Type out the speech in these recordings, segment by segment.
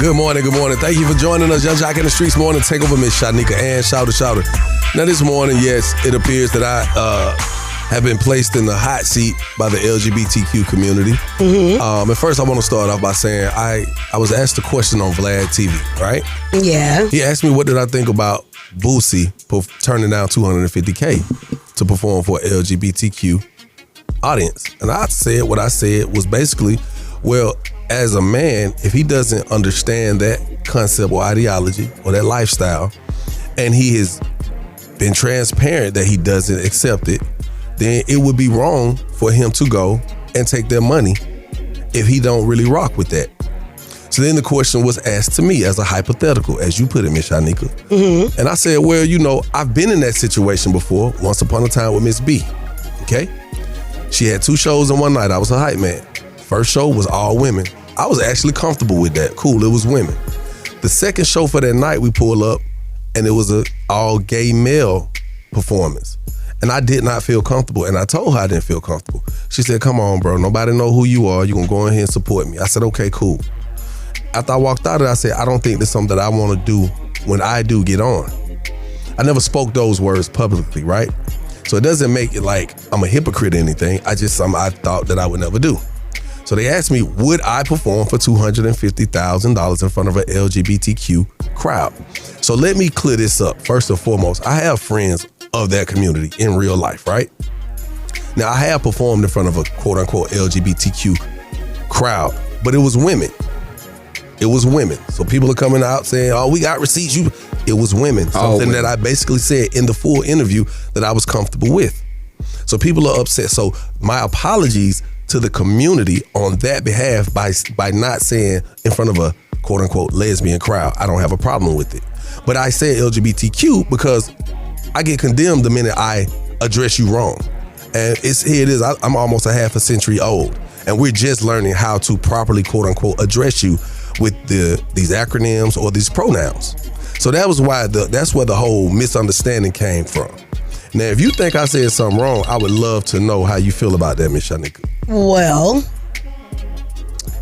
Good morning. Thank you for joining us. Young Joc in the Streetz morning. Take over Miss Shanika and Shouter. Now this morning, yes, it appears that I have been placed in the hot seat by the LGBTQ community. Mm-hmm. At first, I want to start off by saying I was asked a question on VLAD TV, right? Yeah. He asked me what did I think about Boosie turning down $250K to perform for an LGBTQ audience. And I said what I said was basically, well, as a man, if he doesn't understand that concept or ideology or that lifestyle, and he has been transparent that he doesn't accept it, then it would be wrong for him to go and take their money if he don't really rock with that. So then the question was asked to me as a hypothetical, as you put it, Miss Shanika. Mm-hmm. And I said, well, you know, I've been in that situation before, once upon a time with Miss B, okay? She had 2 shows in one night. I was a hype man. First show was all women. I was actually comfortable with that. Cool, it was women. The second show for that night, we pulled up, and it was a all gay male performance. And I did not feel comfortable, and I told her I didn't feel comfortable. She said, come on, bro, nobody know who you are. You're gonna go in here and support me. I said, okay, cool. After I walked out of it, I said, I don't think this is something that I wanna do when I do get on. I never spoke those words publicly, right? So it doesn't make it like I'm a hypocrite or anything. I just something I thought that I would never do. So they asked me, would I perform for $250,000 in front of an LGBTQ crowd? So let me clear this up. First and foremost, I have friends of that community in real life, right? Now, I have performed in front of a quote-unquote LGBTQ crowd, but it was women. It was women. So people are coming out saying, oh, we got receipts. It was women. Something that I basically said in the full interview that I was comfortable with. So people are upset. So my apologies to the community on that behalf by not saying in front of a quote-unquote lesbian crowd. I don't have a problem with it. But I said LGBTQ because I get condemned the minute I address you wrong. And here it is. I'm almost a half a century old, and we're just learning how to properly quote-unquote address you with these acronyms or these pronouns. So that was why that's where the whole misunderstanding came from. Now, if you think I said something wrong, I would love to know how you feel about that, Miss Shanika. Well,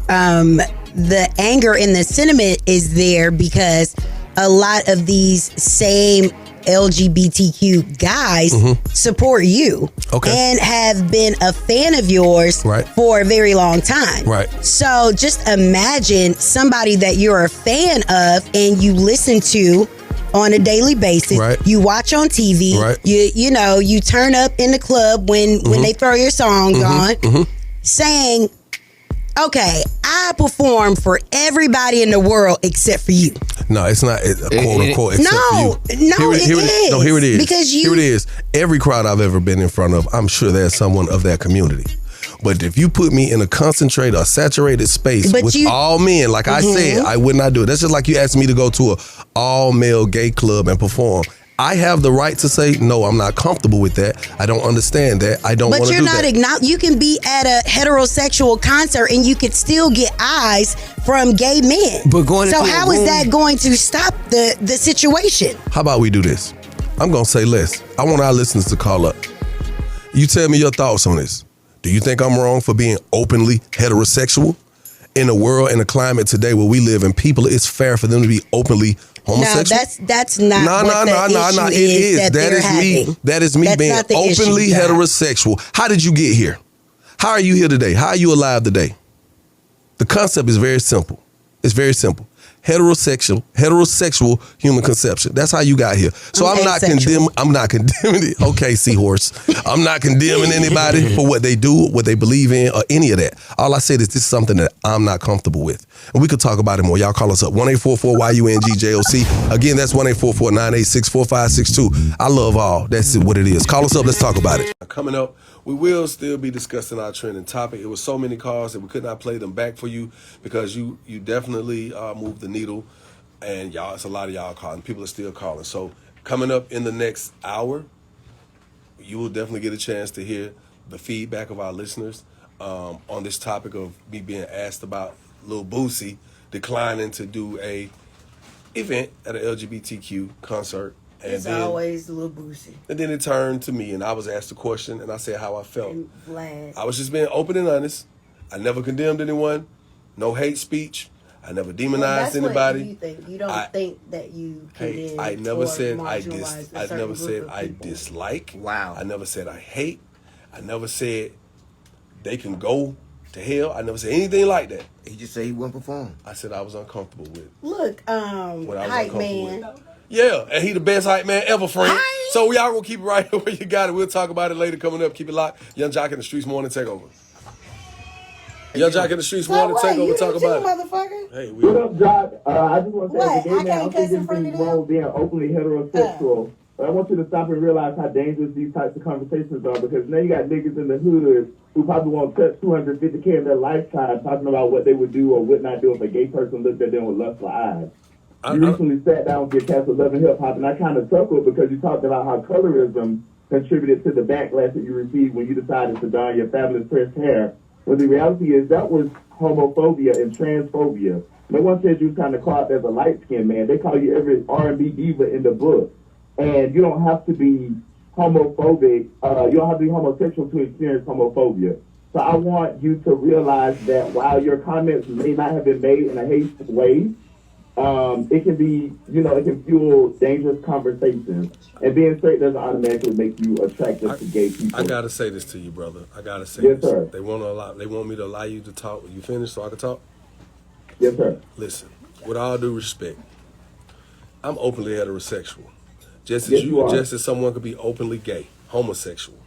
the anger and the sentiment is there because a lot of these same LGBTQ guys support you and have been a fan of yours for a very long time. Right. So just imagine somebody that you're a fan of and you listen to on a daily basis. Right. You watch on TV. Right. You know, you turn up in the club when they throw your songs on, saying, okay, I perform for everybody in the world except for you. No, it's not quote unquote except for you. No, it is. No, here it is. Because here it is. Every crowd I've ever been in front of, I'm sure there's someone of that community. But if you put me in a concentrated or saturated space with all men, like I said, I would not do it. That's just like you asked me to go to a all-male gay club and perform. I have the right to say, no, I'm not comfortable with that. I don't understand that. I don't want to do that. But you're not you can be at a heterosexual concert and you could still get eyes from gay men. But so how is that going to stop the situation? How about we do this? I'm going to say less. I want our listeners to call up. You tell me your thoughts on this. Do you think I'm wrong for being openly heterosexual? In a world, in a climate today where we live in, people, it's fair for them to be openly homosexual. No, that's not what the issue is. That is me being openly heterosexual. How did you get here? How are you here today? How are you alive today? The concept is very simple. It's very simple. Heterosexual human conception. That's how you got here. So I'm not condemning it. Okay, seahorse. I'm not condemning anybody for what they do, what they believe in, or any of that. All I said is this is something that I'm not comfortable with. And we could talk about it more. Y'all call us up. 1-844-YUNGJOC. Again, that's 1-844-986-4562. I love all. That's what it is. Call us up. Let's talk about it. Coming up, we will still be discussing our trending topic. It was so many calls that we could not play them back for you because you definitely moved the needle, and y'all, it's a lot of y'all calling. People are still calling. So coming up in the next hour, you will definitely get a chance to hear the feedback of our listeners on this topic of me being asked about Lil Boosie declining to do a event at an LGBTQ concert. And it's always Lil Boosie. And then it turned to me, and I was asked a question, and I said how I felt. And VLAD. I was just being open and honest. I never condemned anyone. No hate speech. I never demonized anybody. What you think. You don't think that you condemn. I never said I never said I people. dislike. Wow. I never said I hate. I never said they can go to hell. I never said anything like that. He just said he wouldn't perform. I said I was uncomfortable with. Look, hype man. Yeah, and he the best hype man ever, friend. So we all gonna keep it right here where you got it. We'll talk about it later coming up. Keep it locked. Young Joc in the Streetz Morning Takeover. Young Joc in the Streetz Morning Takeover. Talk about it. Motherfucker. Hey, what up, Joc? I just want to say, What? today, I man, can't I'm cuss in thinking front of things them? wrong with being openly heterosexual. But I want you to stop and realize how dangerous these types of conversations are, because now you got niggas in the hood who probably won't touch 250K in their lifetime talking about what they would do or would not do if a gay person looked at them with lustful eyes. You recently sat down with your cast of Love and Hip Hop, and I kind of chuckled because you talked about how colorism contributed to the backlash that you received when you decided to dye your fabulous pressed hair. Well, the reality is that was homophobia and transphobia. No one said you was kind of caught as a light-skinned man. They call you every R&B diva in the book. And you don't have to be homophobic. You don't have to be homosexual to experience homophobia. So I want you to realize that while your comments may not have been made in a hateful way, it can be, it can fuel dangerous conversations. And being straight doesn't automatically make you attractive to gay people. I gotta say this to you, brother. I gotta say yes, this. Sir. They want me to allow you to talk. You finished so I can talk? Yes, sir. Listen, with all due respect, I'm openly heterosexual. Just as yes, you just as someone could be openly gay, homosexual.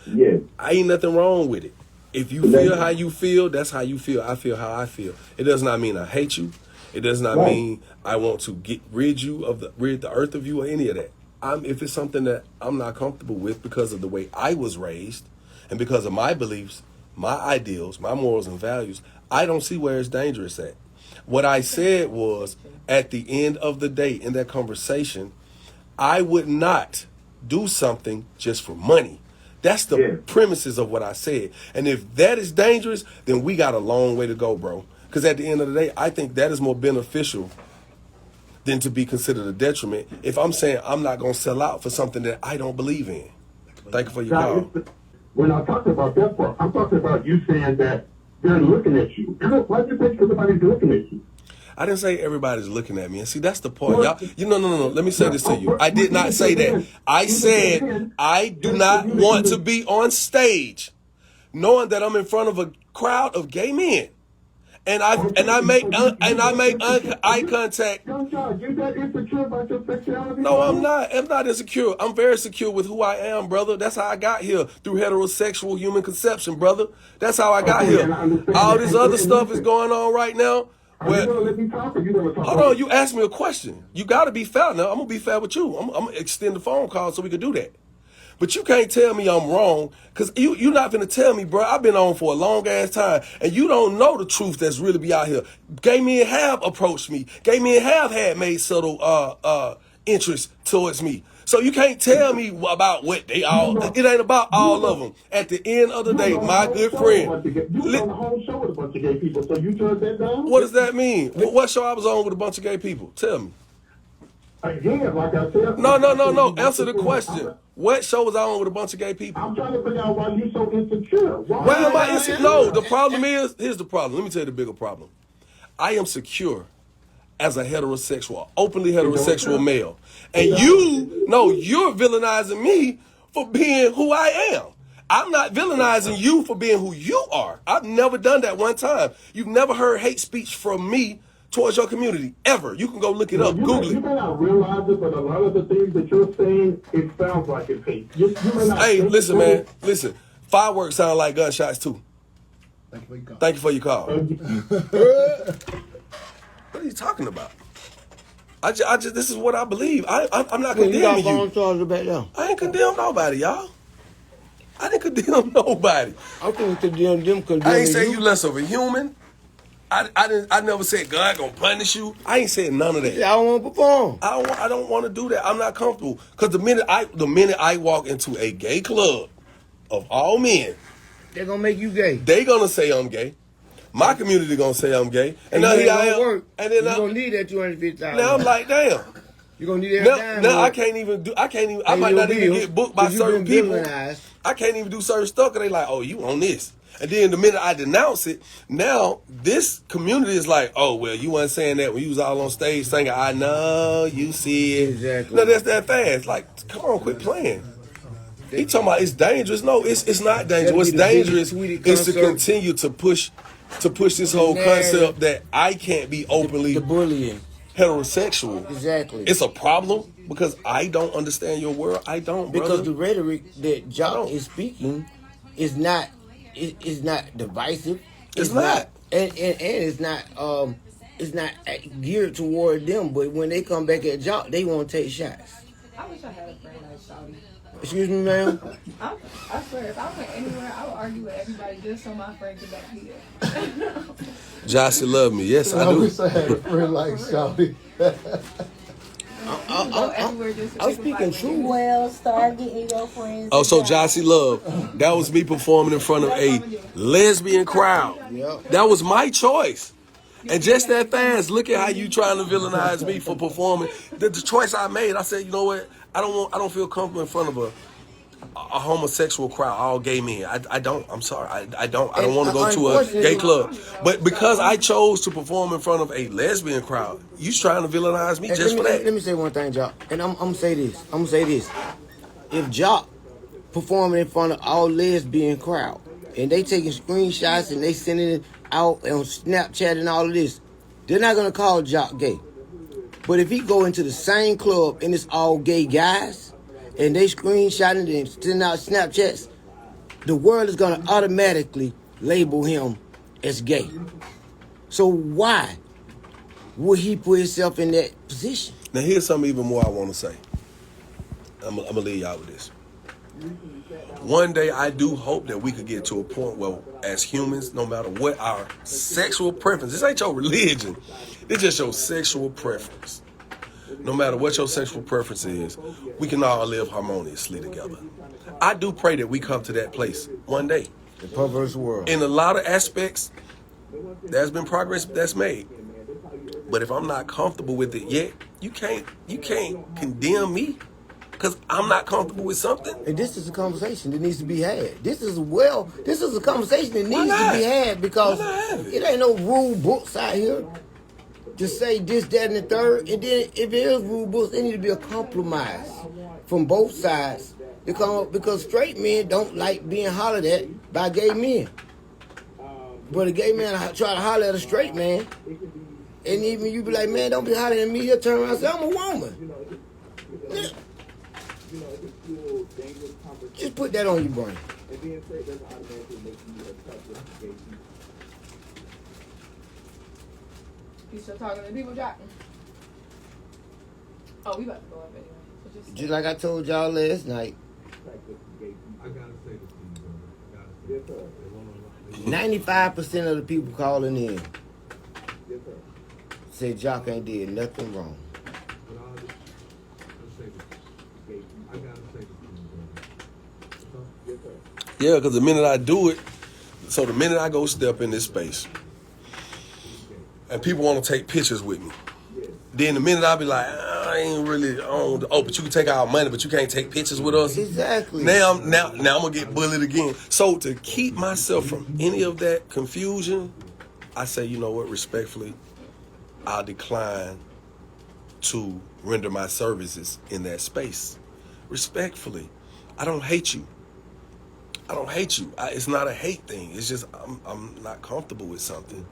Yes. I ain't nothing wrong with it. If you feel how you feel, that's how you feel. I feel how I feel. It does not mean I hate you. It does not mean I want to rid the earth of you or any of that. If it's something that I'm not comfortable with because of the way I was raised and because of my beliefs, my ideals, my morals and values, I don't see where it's dangerous at. What I said was, at the end of the day in that conversation, I would not do something just for money. That's the premises of what I said. And if that is dangerous, then we got a long way to go, bro. Because at the end of the day, I think that is more beneficial than to be considered a detriment if I'm saying I'm not going to sell out for something that I don't believe in. Thank you for your call. When I'm talking about that part, I'm talking about you saying that they're looking at you. Why do you think everybody's looking at you? I didn't say everybody's looking at me. And see, that's the point. Y'all, no. Let me say this to you. I did not say that. I said I do not want to be on stage knowing that I'm in front of a crowd of gay men. And I make eye contact. You're that insecure about your sexuality? No, I'm not. I'm not insecure. I'm very secure with who I am, brother. That's how I got here, through heterosexual human conception, brother. That's how I got here. All this other stuff is going on right now. Hold on, you asked me a question. You got to be fair now. I'm going to be fair with you. I'm going to extend the phone call so we can do that. But you can't tell me I'm wrong, because you're not going to tell me, bro. I've been on for a long ass time, and you don't know the truth that's really be out here. Gay men have approached me. Gay men have had made subtle interest towards me. So you can't tell me about what they all. It ain't about all of them. At the end of the day, my good friend. You on the whole show with a bunch of gay people, so you turned that down? What does that mean? What show I was on with a bunch of gay people? Tell me. Again, like I said. No. Answer the question. What show was I on with a bunch of gay people? I'm trying to figure out why you so insecure. Why am I insecure? No, the problem is, here's the problem. Let me tell you the bigger problem. I am secure as a heterosexual, openly heterosexual male. And you're villainizing me for being who I am. I'm not villainizing you for being who you are. I've never done that one time. You've never heard hate speech from me towards your community, ever. You can go look it up, Google it. You may not realize it, but a lot of the things that you're saying, it sounds like it's hate. Hey, listen, man. Listen. Fireworks sound like gunshots, too. Thank you for your call. What are you talking about? I just this is what I believe. I'm not condemning you. I ain't condemn nobody, y'all. I didn't condemn nobody. I couldn't condemn them because I ain't say you less of a human. I never said God gonna punish you. I ain't said none of that. Yeah, I don't want to perform. I don't want to do that. I'm not comfortable, because the minute I walk into a gay club of all men, they're gonna make you gay. They gonna say I'm gay. My community gonna say I'm gay, and now here I am. Work. And then you're gonna need that $250,000. Now I'm like, damn. You're gonna need that. Now I can't even. I might not even get booked by certain people. Villainized. I can't even do certain stuff because they like, oh, you on this. And then the minute I denounce it, now this community is like, oh, well, you wasn't saying that when you was all on stage singing, I know, you see it. Exactly. No, that's that fast. Like, come on, quit playing. He talking about it's dangerous. No, it's not dangerous. What's dangerous is to continue to push this whole concept that I can't be openly the bullying. Heterosexual. Exactly. It's a problem because I don't understand your world. I don't, because brother. the rhetoric that Joc is speaking is not divisive. It's not. And it's not geared toward them. But when they come back at Joc, they want to take shots. I wish I had a friend like Shawty. Excuse me, ma'am. I swear, if I went anywhere, I would argue with everybody just so my friend could back me up. Josh, love me. Yes, I do. wish I had a friend like Shawty. I'm speaking truth. Well, start getting your friends. Oh, so Jossie Love, that was me performing in front of a lesbian crowd. Yep. That was my choice. And just that fast, look at how you trying to villainize me for performing. The choice I made, I said, you know what? I don't feel comfortable in front of a homosexual crowd, all gay men. I don't. I'm sorry. I don't want to go to a gay club. But because I chose to perform in front of a lesbian crowd, you trying to villainize me just for that. Let me say one thing, Joc. And I'm gonna say this. If Joc performing in front of all lesbian crowd and they taking screenshots and they sending it out on Snapchat and all of this, they're not gonna call Joc gay. But if he go into the same club and it's all gay guys and they screenshotting and sending out Snapchats, the world is gonna automatically label him as gay. So why would he put himself in that position? Now here's something even more I want to say. I'm gonna leave y'all with this. One day I do hope that we could get to a point where, as humans, no matter what our sexual preference, this ain't your religion, it's just your sexual preference. No matter what your sexual preference is, we can all live harmoniously together. I do pray that we come to that place one day. The perverse world. In a lot of aspects, there's been progress that's made. But if I'm not comfortable with it yet, you can't condemn me because I'm not comfortable with something. And this is a conversation that needs to be had. This is a conversation that needs to be had because it ain't no rule books out here to say this, that, and the third. And then if there is rule books, there need to be a compromise from both sides because straight men don't like being hollered at by gay men. But a gay man try to holler at a straight man, and even you be like, man, don't be hollering at me. He'll turn around and say, I'm a woman. Yeah. Just put that on your brain. You still talking to people, Joc? Oh, we about to go up anyway. So Just like I told y'all last night. I gotta say this to you, brother. 95% of the people calling in say Joc ain't did nothing wrong. Yeah, because the minute I do it, so the minute I go step in this space, and people want to take pictures with me, then the minute I be like, I ain't really on. But you can take our money, but you can't take pictures with us. Exactly. Now I'm gonna get bullied again. So to keep myself from any of that confusion, I say, you know what, respectfully, I'll decline to render my services in that space. Respectfully, I don't hate you. It's not a hate thing. It's just I'm not comfortable with something.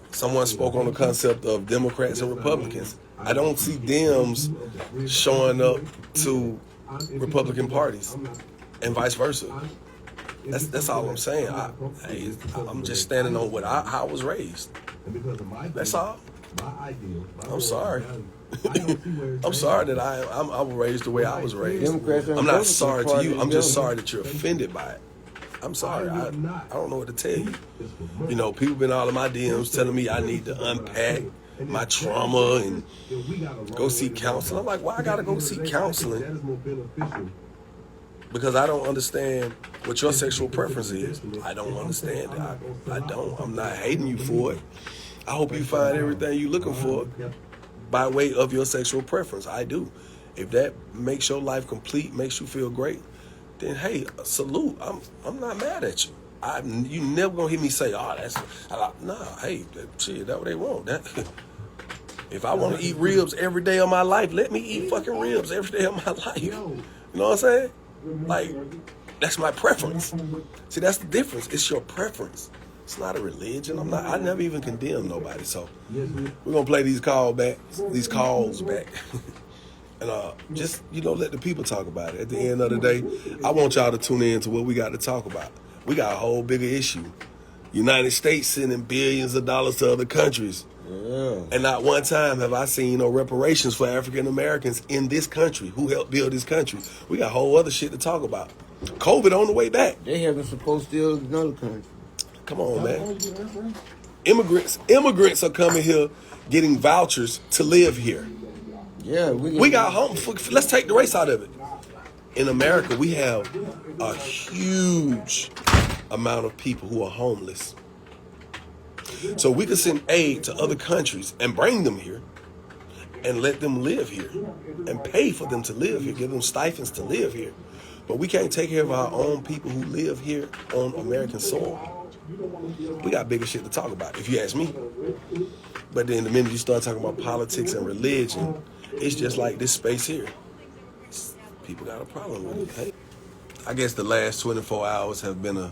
Someone spoke on the concept of Democrats and Republicans. I don't see Dems showing up to Republican parties and vice versa. That's all I'm saying. I'm just standing on how I was raised. That's all. I'm sorry. I'm sorry that I was raised the way I was raised. I'm not sorry to you. I'm just sorry that you're offended by it. I'm sorry. I don't know what to tell you. You know, people been all in my DMs telling me I need to unpack my trauma and go seek counseling. I'm like, why I gotta go seek counseling? Because I don't understand what your sexual preference is. I don't understand it. I don't. I'm not hating you for it. I hope you find everything you're looking for by way of your sexual preference. I do. If that makes your life complete, makes you feel great, then hey, salute. I'm not mad at you. You never gonna hear me say, "Oh, that's nah." Hey, shit, that's what they want. If I want to eat ribs every day of my life, let me eat fucking ribs every day of my life. You know what I'm saying? Like, that's my preference. See, that's the difference. It's your preference. It's not a religion. I never even condemn nobody. So we're gonna play these calls back. And just, let the people talk about it. At the end of the day, I want y'all to tune in to what we got to talk about. We got a whole bigger issue. United States sending billions of dollars to other countries. Yeah. And not one time have I seen no reparations for African Americans in this country who helped build this country. We got whole other shit to talk about. COVID on the way back. They haven't supposed to steal another country. Come on, man. Immigrants are coming here getting vouchers to live here. Yeah, we got home. Let's take the race out of it. In America, we have a huge amount of people who are homeless. So we can send aid to other countries and bring them here and let them live here and pay for them to live here, give them stipends to live here. But we can't take care of our own people who live here on American soil. We got bigger shit to talk about, if you ask me. But then the minute you start talking about politics and religion, it's just like this space here. People got a problem with it. Hey, I guess the last 24 hours have been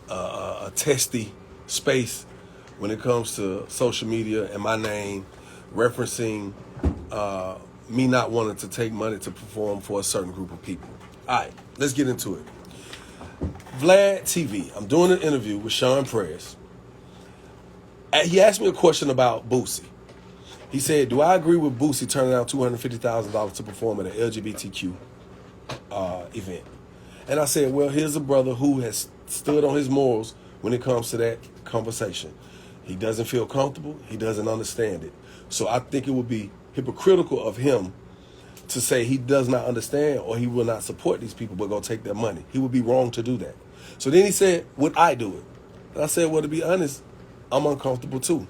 a testy space when it comes to social media and my name referencing me not wanting to take money to perform for a certain group of people. All right, let's get into it. VLAD TV, I'm doing an interview with Sean Press. He asked me a question about Boosie. He said, do I agree with Boosie turning down $250,000 to perform at an LGBTQ event? And I said, well, here's a brother who has stood on his morals when it comes to that conversation. He doesn't feel comfortable. He doesn't understand it. So I think it would be hypocritical of him to say he does not understand or he will not support these people but go take their money. He would be wrong to do that. So then he said, would I do it? And I said, well, to be honest, I'm uncomfortable too.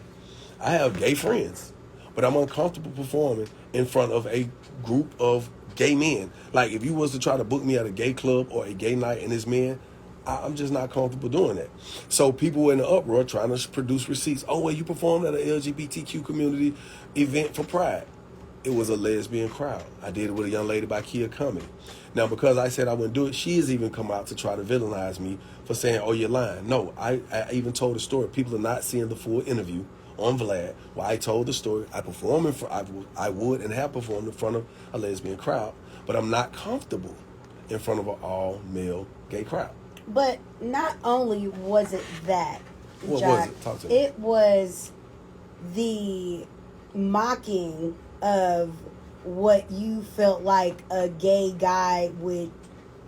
I have gay friends, but I'm uncomfortable performing in front of a group of gay men. Like if you was to try to book me at a gay club or a gay night and it's men, I'm just not comfortable doing that. So people were in the uproar trying to produce receipts. Oh, well, you performed at an LGBTQ community event for Pride. It was a lesbian crowd. I did it with a young lady by Kia Comedy. Now, because I said I wouldn't do it, she has even come out to try to villainize me for saying, oh, you're lying. No, I even told the story. People are not seeing the full interview on VLAD where I told the story. I would and have performed in front of a lesbian crowd, but I'm not comfortable in front of an all-male gay crowd. But not only was it that, what Joc, was it? Talk to me. It was the mocking of what you felt like a gay guy would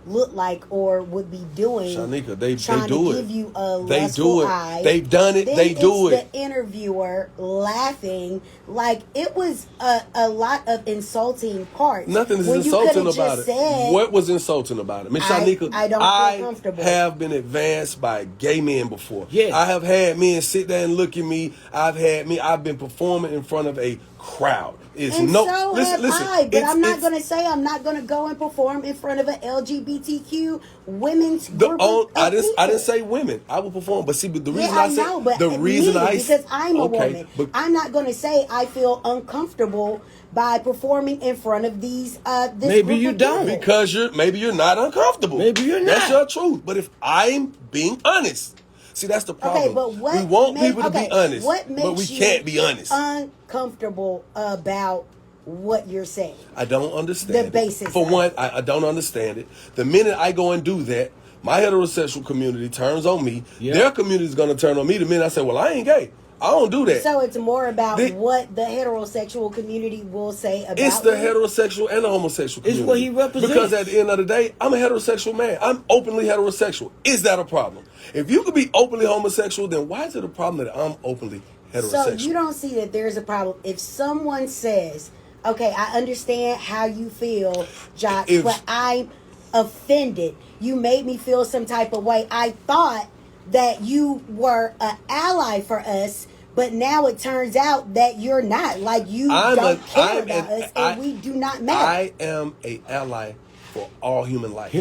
look like or would be doing. Shanika, they trying do to it. Give you a they lustful do it. eye. They've done it. Then they do it's it. The interviewer laughing like it was a lot of insulting parts. Nothing is insulting about it. What was insulting about it, Miss Shanika? I don't feel comfortable. I have been advanced by gay men before. Yes. I have had men sit there and look at me. I've been performing in front of a crowd. Listen, but I'm not going to say I'm not going to go and perform in front of an LGBTQ women's group of I didn't people. say women. I will perform, but see, but the reason because I'm a woman, I'm not going to say I feel uncomfortable by performing in front of these. This maybe you don't because you're not uncomfortable. Maybe you're not. That's your truth. But if I'm being honest. See, that's the problem. Okay, but we want people to be honest, but we can't be honest. Uncomfortable about what you're saying. I don't understand the basis. For one, I don't understand it. The minute I go and do that, my heterosexual community turns on me. Yeah. Their community is going to turn on me. The minute I say, well, I ain't gay. I don't do that. So it's more about what the heterosexual community will say about it's the heterosexual and the homosexual community. It's what he represents. Because at the end of the day, I'm a heterosexual man. I'm openly heterosexual. Is that a problem? If you could be openly homosexual, then why is it a problem that I'm openly heterosexual? So you don't see that there's a problem. If someone says, okay, I understand how you feel, Joc, but I'm offended. You made me feel some type of way. I thought that you were an ally for us, but now it turns out that you're not. Like you don't care about us, and we do not matter. I am an ally for all human life.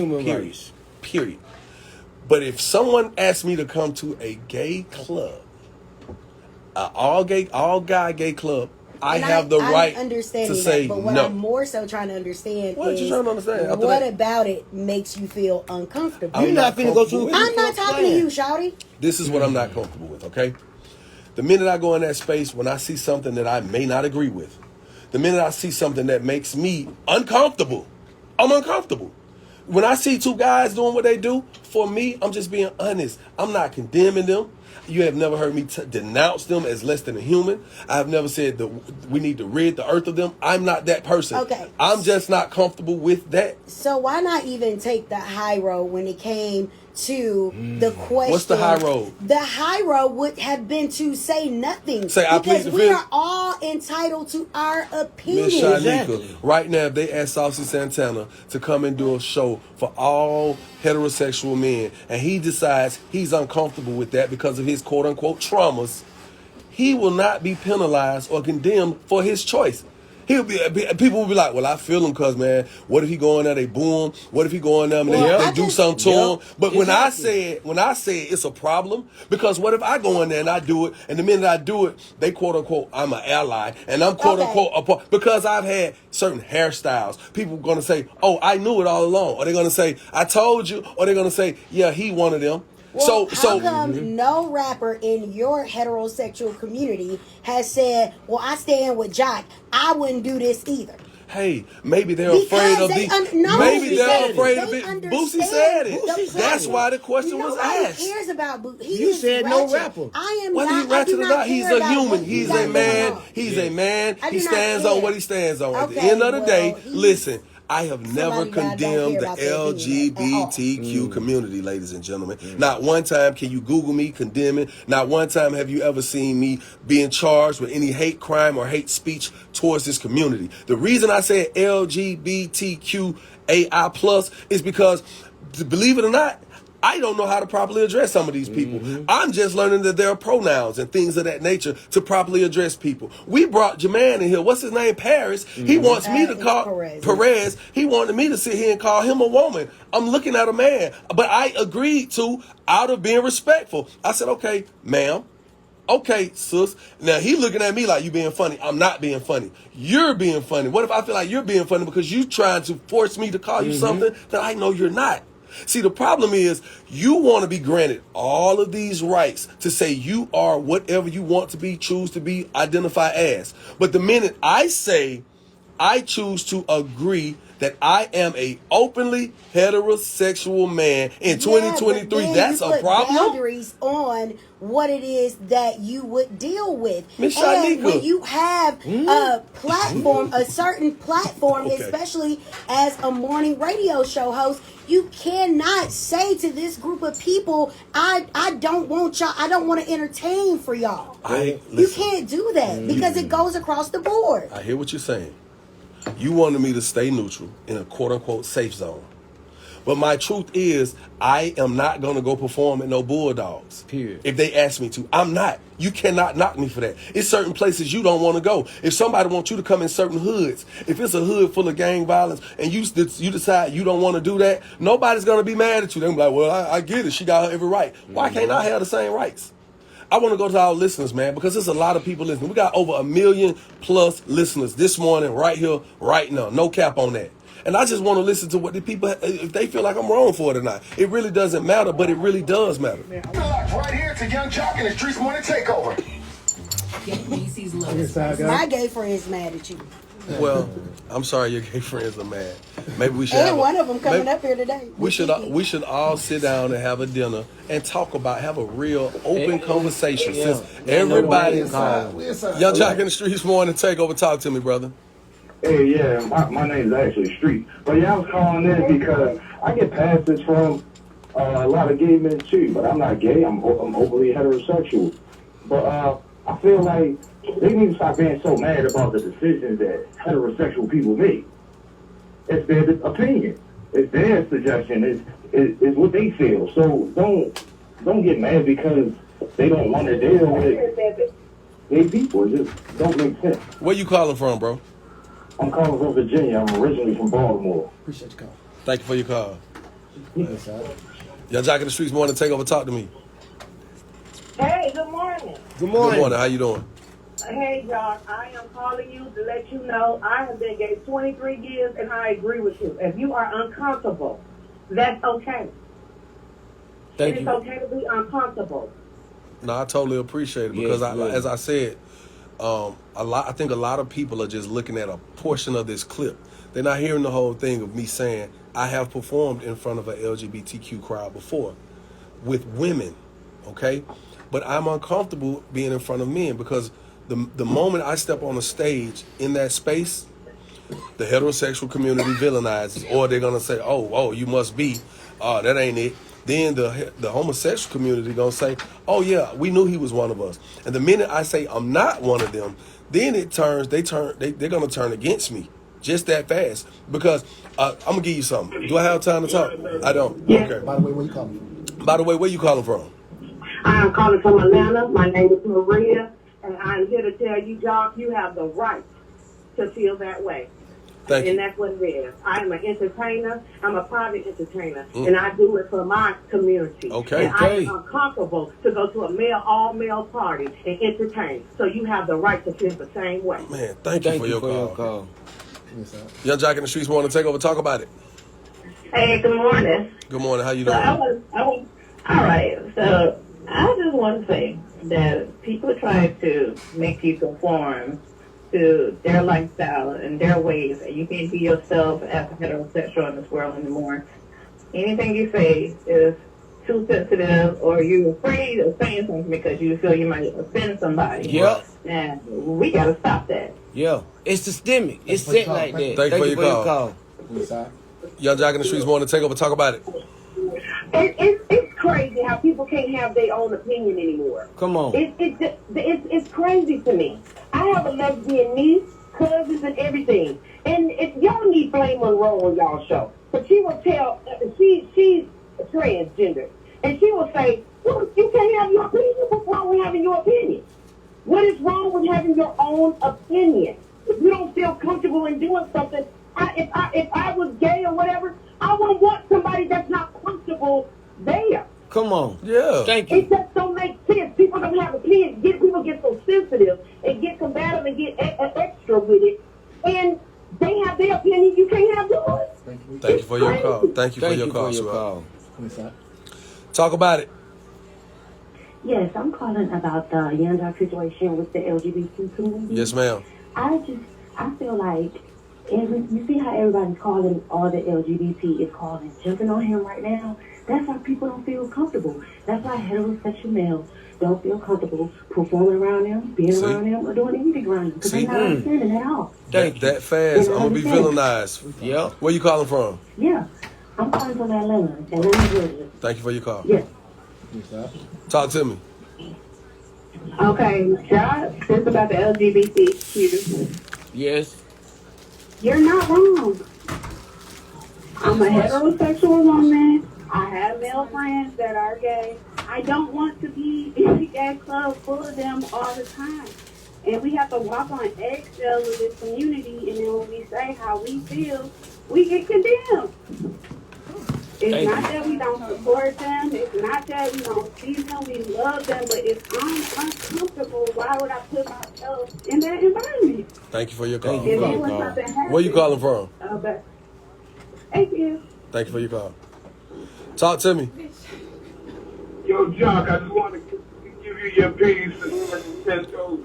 Period. But if someone asked me to come to a gay club, all guy gay club, I have the right to say that, but what no. I'm more so trying to understand What is you trying to understand? what about it makes you feel uncomfortable? You're not finna go through. I'm not talking to you, Shawty. This is what I'm not comfortable with, okay? The minute I go in that space, when I see something that I may not agree with, the minute I see something that makes me uncomfortable, I'm uncomfortable. When I see two guys doing what they do, for me, I'm just being honest. I'm not condemning them. You have never heard me denounce them as less than a human. I have never said that we need to rid the earth of them. I'm not that person. Okay. I'm just not comfortable with that. So why not even take the high road when it came to the question? What's the high road? The high road would have been to say nothing. Say, I plead the because we fifth. are all entitled to our opinion. Miss Shanika, right now, if they asked Saucy Santana to come and do a show for all heterosexual men, and he decides he's uncomfortable with that because of his quote-unquote traumas, he will not be penalized or condemned for his choice. People will be like, well, I feel him because, man, what if he go in there, they boo him? What if he go in there and they do something to him? But when I say it's a problem, because what if I go in there and I do it, and the minute I do it, they quote unquote, I'm an ally, and I'm quote unquote a part, because I've had certain hairstyles. People are going to say, oh, I knew it all along. Or they're going to say, I told you. Or they're going to say, yeah, he one of them. Well, how come no rapper in your heterosexual community has said, well, I stand with Joc, I wouldn't do this either? Hey, maybe they're afraid of maybe they're afraid of it. Boosie said it. That's why the question was asked. Nobody cares about Boosie. You said no rapper. I am whether not. he ratchet or not, he's a human. He's a man. He's a man. He stands on what he stands on. At the end of the day, listen, I have never condemned the LGBTQ community, ladies and gentlemen. Not one time can you Google me condemning. Not one time have you ever seen me being charged with any hate crime or hate speech towards this community. The reason I said LGBTQAI+ is because, believe it or not, I don't know how to properly address some of these people. I'm just learning that there are pronouns and things of that nature to properly address people. We brought Jermaine in here. What's his name? Paris. He wants me to call Perez. He wanted me to sit here and call him a woman. I'm looking at a man. But I agreed to out of being respectful. I said, okay, ma'am. Okay, sis. Now, he looking at me like you being funny. I'm not being funny. You're being funny. What if I feel like you're being funny because you trying to force me to call you something that I know you're not? See, the problem is you want to be granted all of these rights to say you are whatever you want to be, choose to be, identify as. But the minute I say I choose to agree that I am a openly heterosexual man in 2023, that's a problem. Boundaries on what it is that you would deal with. Miss And Shanika, when you have a platform, a certain platform, especially as a morning radio show host, you cannot say to this group of people, I don't want y'all, I don't want to entertain for y'all. You can't do that because it goes across the board. I hear what you're saying. You wanted me to stay neutral in a quote-unquote safe zone. But my truth is, I am not going to go perform at no Bulldogs. Period. If they ask me to. I'm not. You cannot knock me for that. It's certain places you don't want to go. If somebody wants you to come in certain hoods, if it's a hood full of gang violence and you decide you don't want to do that, nobody's going to be mad at you. They're going to be like, well, I get it. She got her every right. Why can't I have the same rights? I want to go to our listeners, man, because there's a lot of people listening. We got over 1 million+ listeners this morning, right here, right now. No cap on that. And I just want to listen to what the people, if they feel like I'm wrong for it or not. It really doesn't matter, but it really does matter. Right here to Young Joc and the Streetz Morning Takeover. My gay friend's mad at you. Well, I'm sorry your gay friends are mad. Maybe we should. And one of them coming up here today. We should all sit down and have a dinner and talk about, have a real open conversation. Since everybody is Young Joc in the Streetz Morning Takeover. Talk to me, brother. Hey, yeah, my name is actually Street. But yeah, I was calling in because I get passes from a lot of gay men too, but I'm not gay. I'm openly heterosexual. But I feel like they need to stop being so mad about the decisions that heterosexual people make. It's their opinion. It's their suggestion. It's what they feel. So don't get mad because they don't want to deal with gay people. It just don't make sense. Where you calling from, bro? I'm calling from Virginia. I'm originally from Baltimore. Appreciate your call. Thank you for your call. Young Joc in the Streetz morning takeover. Talk to me. Hey, good morning. Good morning. Good morning. How you doing? Hey, Joc, I am calling you to let you know I have been gay 23 years, and I agree with you. If you are uncomfortable, that's okay. Thank It's you. okay to be uncomfortable. No, I totally appreciate it because, Yes. as I said, I think a lot of people are just looking at a portion of this clip. They're not hearing the whole thing of me saying I have performed in front of an LGBTQ crowd before with women, okay? But I'm uncomfortable being in front of men because the moment I step on a stage in that space, the heterosexual community villainizes, or they're gonna say, "Oh, you must be, that ain't it." Then the homosexual community gonna say, "Oh yeah, we knew he was one of us." And the minute I say I'm not one of them, then they're gonna turn against me just that fast. Because I'm gonna give you something. Do I have time to talk? I don't. Yeah. Okay. By the way, where you coming from? By the way, where you calling from? I am calling from Atlanta. My name is Maria, and I'm here to tell you, Joc, you have the right to feel that way. Thank you. And that's what it is. I am an entertainer. I'm a private entertainer, and I do it for my community. Okay. And I am uncomfortable to go to a all-male party and entertain. So you have the right to feel the same way. Man, thank you for your call. Yes, sir. Young Joc in the Streetz morning takeover. Talk about it. Hey, good morning. Good morning. How you So doing? all right. So I just want to say that people try to make you conform to their lifestyle and their ways, and you can't be yourself as a heterosexual in this world anymore. Anything you say is too sensitive, or you're afraid of saying something because you feel you might offend somebody. Yep. And we got to stop that. Yeah. It's systemic. It's for your set call. like that. Thank you for your call. Yes, sir. Young Joc in the Streetz morning takeover. Talk about it. It's crazy how people can't have their own opinion anymore. Come on. It's crazy to me. I have a lesbian niece, cousins, and everything. And y'all need Flame Monroe on y'all show. But she will tell, she's transgender. And she will say, well, you can't have your opinion. What's wrong with having your opinion? What is wrong with having your own opinion? If you don't feel comfortable in doing something, if I was gay or whatever, I wouldn't want somebody that's not comfortable there. Come on. Yeah. Thank you. It just don't make sense. People don't have opinions. People get so sensitive and get combative and get extra with it. And they have their opinion. You can't have yours. Thank you for your call. Thank you for Thank your you call, for your sweetheart. call. Yes, sir. Talk about it. Yes, I'm calling about the Young Joc situation with the LGBT community. Yes, ma'am. I feel like you see how everybody's calling all the LGBT is calling jumping on him right now. That's why people don't feel comfortable. That's why heterosexual males don't feel comfortable performing around them, being around them, or doing anything around them because they're not understanding at all. That fast, I'm gonna be villainized. Yeah. Where you calling from? Yeah, I'm calling from Atlanta, Georgia. Thank you for your call. Yes. Yes, sir. Talk to me. Okay, Joc, this about the LGBTQ. Yes. You're not wrong. I'm a heterosexual woman. I have male friends that are gay. I don't want to be in the gay club full of them all the time. And we have to walk on eggshells with this community, and then when we say how we feel, we get condemned. It's not that we don't support them. It's not that we don't see them. We love them. But if I'm uncomfortable, why would I put myself in that environment? Thank you for your call. If it was something happening, Where you calling from? Thank you. Thank you for your call. Talk to me. Yo, Joc, I just want to give you your piece and 10 toes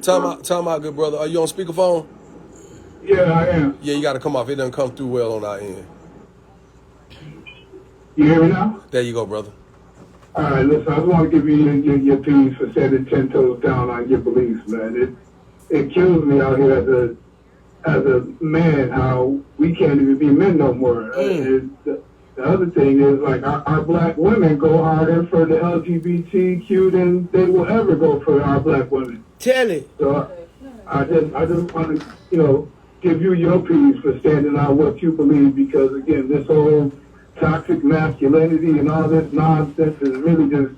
down. Time out, good brother. Are you on speakerphone? Yeah, I am. Yeah, you got to come off. It doesn't come through well on our end. You hear me now? There you go, brother. All right, listen, I just want to give you your piece for standing 10 toes down on your beliefs, man. It kills me out here as a man how we can't even be men no more. The other thing is, like, our black women go harder for the LGBTQ than they will ever go for our black women. Tell it. So I just want to, give you your piece for standing on what you believe, because again, this whole toxic masculinity and all this nonsense is really just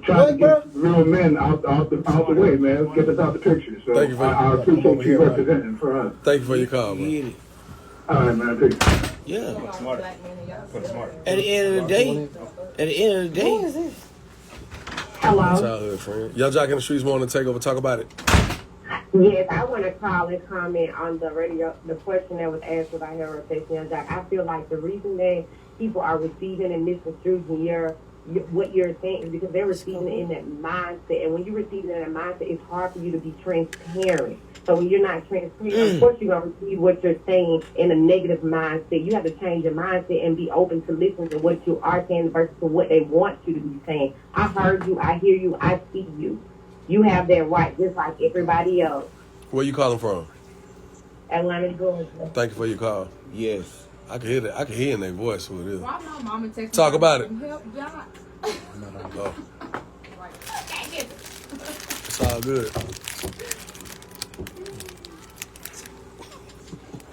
trying to get real men out the way, man. Let's get us out the picture. So Thank you for I appreciate you representing for us. Thank you for your call, man. All right, man. Peace. Yeah. Put smarter. Put smarter. At the end of the day, Who is this? Hello? Childhood friend. Young Joc in the Streets morning takeover. Talk about it. Yes, I want to call and comment on the question that was asked about heterosexual, Young Joc. I feel like the reason that people are receiving and misconstruing what you're saying is because they're receiving it in that mindset. And when you receive it in that mindset, it's hard for you to be transparent. So when you're not transparent, of course you're going to receive what you're saying in a negative mindset. You have to change your mindset and be open to listen to what you are saying versus to what they want you to be saying. I heard you, I hear you, I see you. You have that right, just like everybody else. Where you calling from? Atlanta, Georgia. Thank you for your call. yes. I can hear that. I can hear in their voice who it is. Why my mama text Talk me about it. help Joc? Oh, it's all good.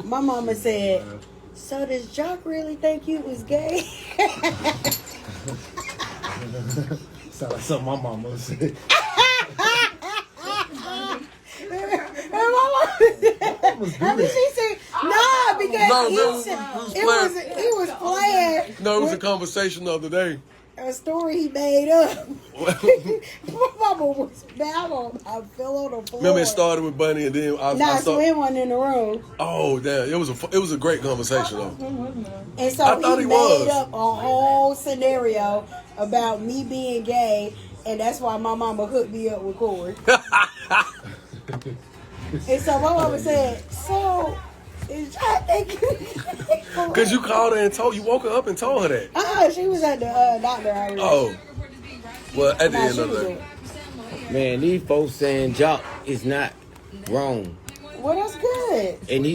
My mama said, so does Joc really think you was gay? Sound like something my mama would say. She said, no, because he was playing. No, it was a conversation the other day. A story he made up. My mama was bad on. I fell on the floor. Remember, it started with Bunny, and then I saw. Swim wasn't in the room. Oh damn! It was a great conversation though. And so I thought he made up a whole scenario about me being gay, and that's why my mama hooked me up with Corey. And so my mama said, so is Joc think you gay? Cause you called her and you woke her up and told her that. She was at the doctor already. Oh, well, at the end of the day. Man, these folks saying Joc is not wrong. Well, that's good. And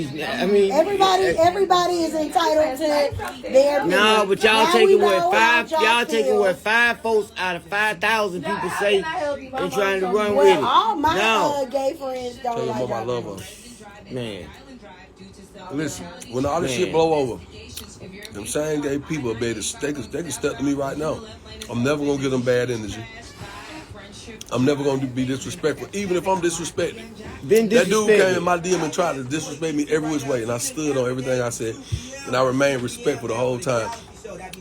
Everybody is entitled to their opinion. No, but y'all Now taking we what know five? how Joc Y'all taking feels. what 5 folks out of 5,000 people say and trying to run with Well, it. all my No, gay friends Tell don't your like mama I Joc. love her. man. Listen, when all this shit blow over, them same gay people, baby, they can step to me right now. I'm never gonna give them bad energy. I'm never gonna be disrespectful, even if I'm disrespected. Been That dude disrespected. came in my DM and tried to disrespect me every which way, and I stood on everything I said, and I remained respectful the whole time.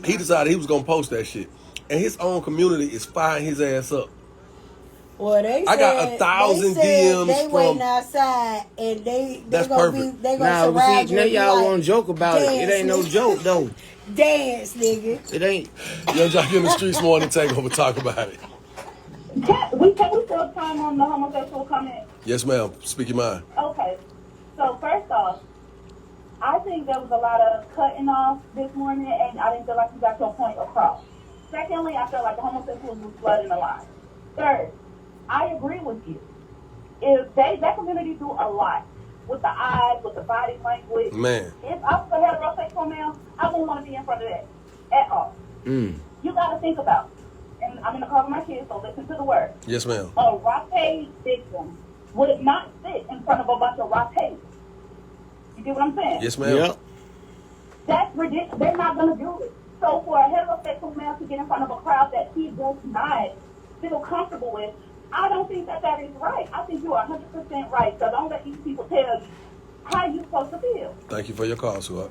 He decided he was gonna post that shit, and his own community is firing his ass up. Well, they said, I got 1,000 DMs they from. waiting outside, and they That's gonna perfect. They gonna Nah, but surround see, you. now and be y'all like, want to joke about it. It dance, ain't no nigga. joke though. Dance, nigga. It ain't. Young Joc in the Streets morning takeover. Talk about it. Can we still time on the homosexual comment? Yes, ma'am. Speak your mind. Okay. So first off, I think there was a lot of cutting off this morning, and I didn't feel like you got your point across. Secondly, I felt like the homosexuals was flooding the line. Third, I agree with you. If that community do a lot with the eyes, with the body language. Man. If I was a heterosexual male, I wouldn't want to be in front of that at all. You got to think about it. And I'm going to call my kids, so listen to the word. Yes, ma'am. A rape victim would not sit in front of a bunch of rape. You get what I'm saying? Yes, ma'am. Yep. That's ridiculous. They're not going to do it. So for a heterosexual male to get in front of a crowd that he does not feel comfortable with, I don't think that is right. I think you are 100% right. So don't let these people tell you how you're supposed to feel. Thank you for your call, sweetheart.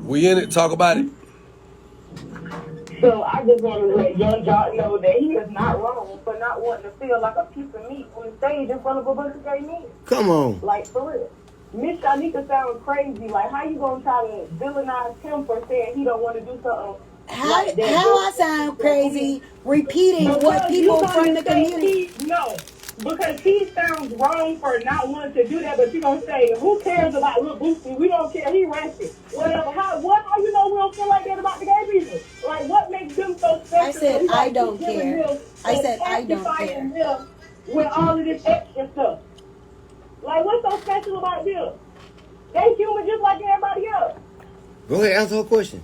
We in it. Talk about it. So I just want to let Young Joc know that he is not wrong for not wanting to feel like a piece of meat on the stage in front of a bunch of gay men. Come on. Like, for real. Miss Shanika sounds crazy. Like, how you going to try to villainize him for saying he don't want to do something? How I sound crazy repeating what people from the community. No, because he sounds wrong for not wanting to do that, but you gonna say, who cares about Lil Boosie? We don't care, he ratchet. Whatever. How you know we don't feel like that about the gay people? Like, what makes them so special? I said I don't care. I said I don't care. With all of this extra stuff. Like, what's so special about them? They human just like everybody else. Go ahead, answer her question.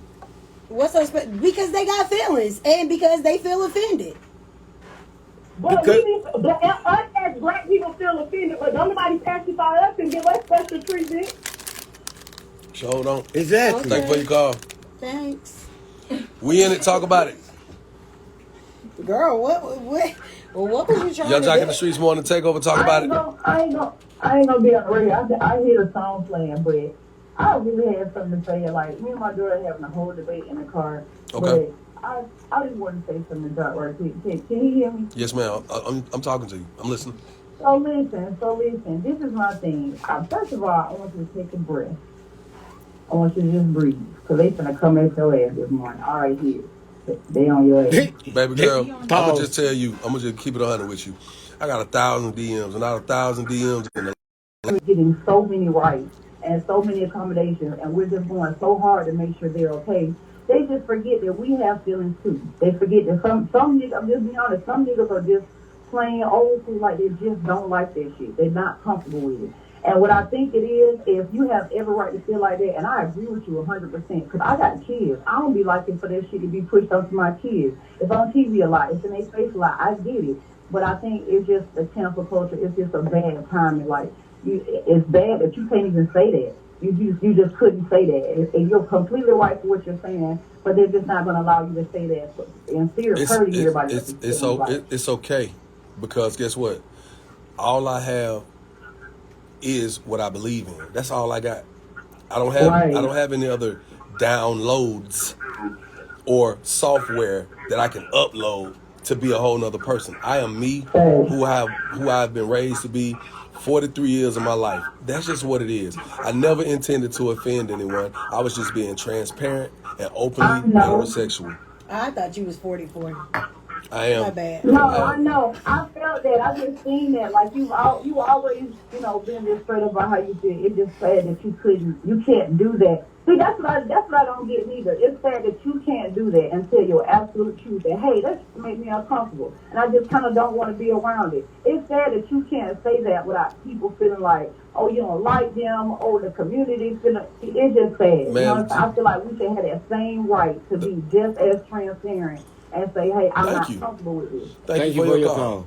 What's so special? Because they got feelings and because they feel offended. But us as black people feel offended, but don't nobody pacify us and give us special treatment. Sure don't. Exactly. Okay. Thank you for your call. Thanks. We in it. Talk about it. Girl, what was you trying Young to Joc do? in the Streets morning takeover. Talk about it. I ain't gonna be on the radio. I hear the song playing, but I really had something to say. Like, me and my daughter having a whole debate in the car. Okay. But I just want to say something to Doc right quick. Can you hear me? Yes, ma'am. I'm talking to you. I'm listening. So listen. This is my thing. First of all, I want you to take a breath. I want you to just breathe. Because they finna come at your ass this morning. All right, here. They on your ass. Baby girl, I'm going to just tell you, I'm going to just keep it 100 with you. I got 1,000 DMs, and out of 1,000 DMs, we're getting so many rights and so many accommodations, and we're just going so hard to make sure they're okay. They just forget that we have feelings too. They forget that some niggas, I'm just being honest, some niggas are just plain old school, like they just don't like that shit. They're not comfortable with it. And what I think it is, if you have every right to feel like that, and I agree with you 100%, because I got kids. I don't be liking for that shit to be pushed onto my kids. It's on TV a lot. It's in their face a lot. I get it. But I think it's just the cancel culture. It's just a bad time. Like, it's bad that you can't even say that. You just couldn't say that. And you're completely right for what you're saying, but they're just not going to allow you to say that in fear of hurting everybody. It's okay, because guess what? All I have is what I believe in. That's all I got. I don't have any other downloads or software that I can upload to be a whole nother person. I am me, who I've been raised to be 43 years of my life. That's just what it is. I never intended to offend anyone. I was just being transparent and openly heterosexual. I thought you was 44. I am. My bad. No, I know. I felt that. I just seen that. Like you always, been this straight about how you feel. It's just sad that you can't do that. See, that's what I don't get either. It's sad that you can't do that and tell your absolute truth that, hey, that makes me uncomfortable, and I just kind of don't want to be around it. It's sad that you can't say that without people feeling like, oh, you don't like them, or the community feeling. It's just sad. Man, I feel like we should have that same right to be just as transparent and say, hey, I'm not comfortable with this. Thank you for your call.